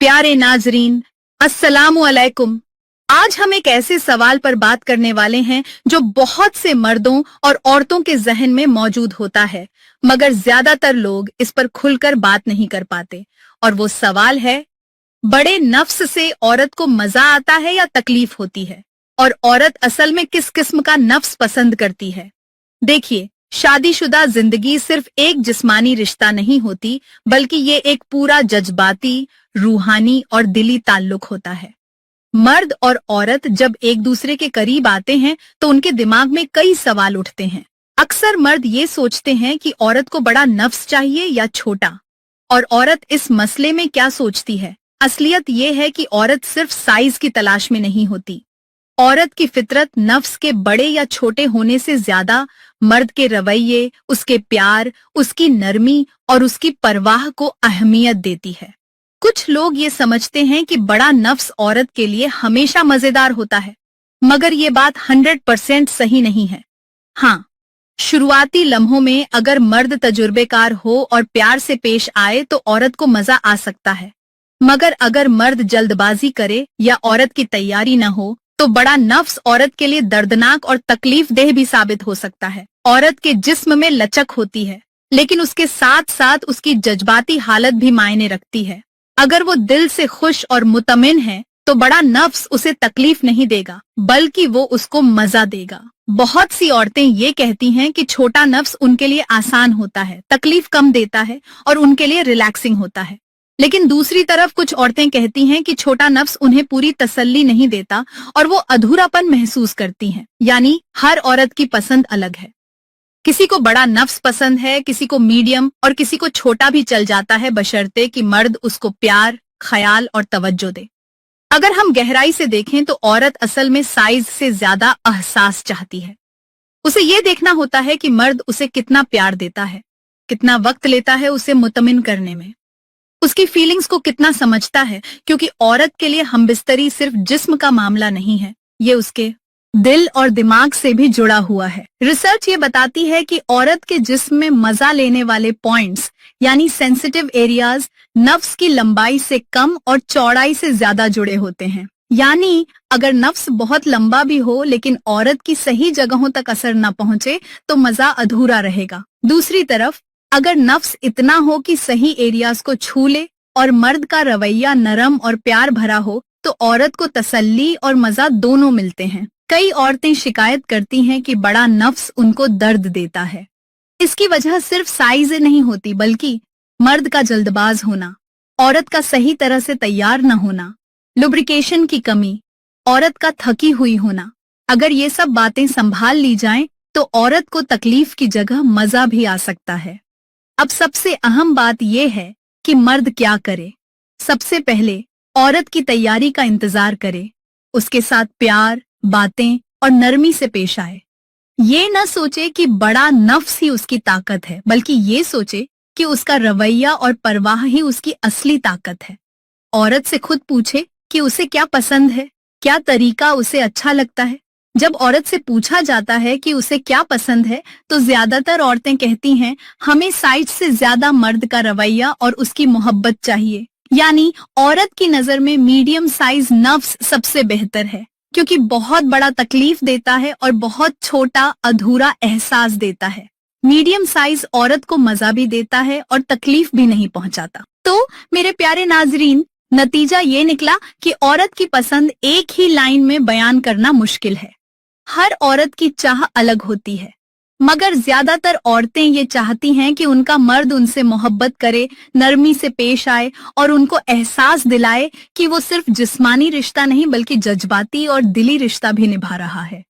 प्यारे नाजरीन, अस्सलामु अलैकुम। आज हम एक ऐसे सवाल पर बात करने वाले हैं जो बहुत से मर्दों और औरतों के जहन में मौजूद होता है, मगर ज्यादातर लोग इस पर खुलकर बात नहीं कर पाते। और वो सवाल है, बड़े नफ्स से औरत को मजा आता है या तकलीफ होती है? और औरत असल में किस किस्म का नफ्स पसंद करती है? देखिए, शादीशुदा जिंदगी सिर्फ एक जिस्मानी रिश्ता नहीं होती, बल्कि ये एक पूरा जज्बाती, रूहानी और दिली ताल्लुक होता है। मर्द और औरत जब एक दूसरे के करीब आते हैं तो उनके दिमाग में कई सवाल उठते हैं। अक्सर मर्द ये सोचते हैं कि औरत को बड़ा नफ्स चाहिए या छोटा, और औरत इस मसले में क्या सोचती है? असलियत ये है कि औरत सिर्फ साइज की तलाश में नहीं होती। औरत की फितरत नफ्स के बड़े या छोटे होने से ज्यादा मर्द के रवैये, उसके प्यार, उसकी नरमी और उसकी परवाह को अहमियत देती है। कुछ लोग ये समझते हैं कि बड़ा नफ्स औरत के लिए हमेशा मजेदार होता है, मगर ये बात 100% सही नहीं है। हाँ, शुरुआती लम्हों में अगर मर्द तजुर्बेकार हो और प्यार से पेश आए तो औरत को मजा आ सकता है, मगर अगर मर्द जल्दबाजी करे या औरत की तैयारी न हो तो बड़ा नफ्स औरत के लिए दर्दनाक और तकलीफ देह भी साबित हो सकता है। औरत के जिस्म में लचक होती है, लेकिन उसके साथ साथ उसकी जज्बाती हालत भी मायने रखती है। अगर वो दिल से खुश और मुतमिन है तो बड़ा नफ्स उसे तकलीफ नहीं देगा, बल्कि वो उसको मजा देगा। बहुत सी औरतें ये कहती हैं कि छोटा नफ्स उनके लिए आसान होता है, तकलीफ कम देता है और उनके लिए रिलैक्सिंग होता है। लेकिन दूसरी तरफ कुछ औरतें कहती हैं कि छोटा नफ्स उन्हें पूरी तसल्ली नहीं देता और वो अधूरापन महसूस करती हैं। यानी हर औरत की पसंद अलग है। किसी को बड़ा नफ्स पसंद है, किसी को मीडियम और किसी को छोटा भी चल जाता है, बशर्ते कि मर्द उसको प्यार, ख्याल और तवज्जो दे। अगर हम गहराई से देखें तो औरत असल में साइज से ज्यादा एहसास चाहती है। उसे ये देखना होता है कि मर्द उसे कितना प्यार देता है, कितना वक्त लेता है उसे मुतमिन करने में, उसकी फीलिंग्स को कितना समझता है, क्योंकि औरत के लिए हमबिस्तरी सिर्फ जिस्म का मामला नहीं है, ये उसके दिल और दिमाग से भी जुड़ा हुआ है। रिसर्च ये बताती है कि औरत के जिस्म में मजा लेने वाले पॉइंट्स यानी सेंसिटिव एरियाज नफ्स की लंबाई से कम और चौड़ाई से ज्यादा जुड़े होते हैं। यानी अगर नफ्स बहुत लंबा भी हो लेकिन औरत की सही जगहों तक असर न पहुंचे तो मजा अधूरा रहेगा। दूसरी तरफ अगर नफ्स इतना हो कि सही एरियाज को छू ले और मर्द का रवैया नरम और प्यार भरा हो तो औरत को तसल्ली और मजा दोनों मिलते हैं। कई औरतें शिकायत करती हैं कि बड़ा नफ्स उनको दर्द देता है। इसकी वजह सिर्फ साइज नहीं होती, बल्कि मर्द का जल्दबाज होना, औरत का सही तरह से तैयार न होना, लुब्रिकेशन की कमी, औरत का थकी हुई होना। अगर ये सब बातें संभाल ली जाएं तो औरत को तकलीफ की जगह मजा भी आ सकता है। अब सबसे अहम बात यह है कि मर्द क्या करे। सबसे पहले औरत की तैयारी का इंतजार करे, उसके साथ प्यार, बातें और नरमी से पेश आए। ये न सोचे कि बड़ा नफ्स ही उसकी ताकत है, बल्कि ये सोचे कि उसका रवैया और परवाह ही उसकी असली ताकत है। औरत से खुद पूछे कि उसे क्या पसंद है, क्या तरीका उसे अच्छा लगता है। जब औरत से पूछा जाता है कि उसे क्या पसंद है तो ज्यादातर औरतें कहती हैं, हमें साइज से ज्यादा मर्द का रवैया और उसकी मोहब्बत चाहिए। यानी औरत की नजर में मीडियम साइज नफ्स सबसे बेहतर है, क्योंकि बहुत बड़ा तकलीफ देता है और बहुत छोटा अधूरा एहसास देता है। मीडियम साइज औरत को मजा भी देता है और तकलीफ भी नहीं पहुंचाता। तो मेरे प्यारे नाजरीन, नतीजा ये निकला कि औरत की पसंद एक ही लाइन में बयान करना मुश्किल है। हर औरत की चाह अलग होती है, मगर ज्यादातर औरतें ये चाहती हैं कि उनका मर्द उनसे मोहब्बत करे, नरमी से पेश आए और उनको एहसास दिलाए कि वो सिर्फ जिस्मानी रिश्ता नहीं बल्कि जज्बाती और दिली रिश्ता भी निभा रहा है।